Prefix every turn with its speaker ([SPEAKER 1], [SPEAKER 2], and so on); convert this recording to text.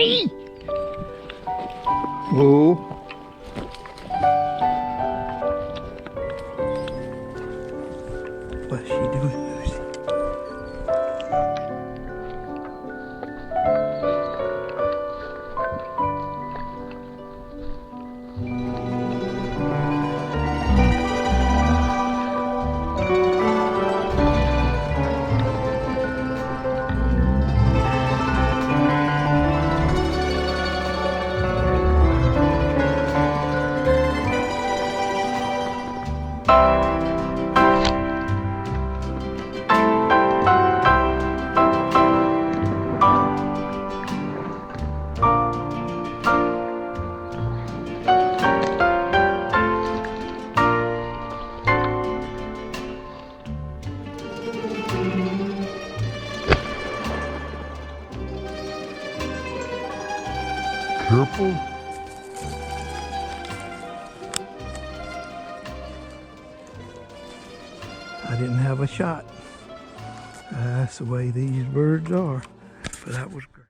[SPEAKER 1] Lucy! Whoa. What's she doing, Lucy? Careful. I didn't have a shot. That's the way these birds are. But that was great.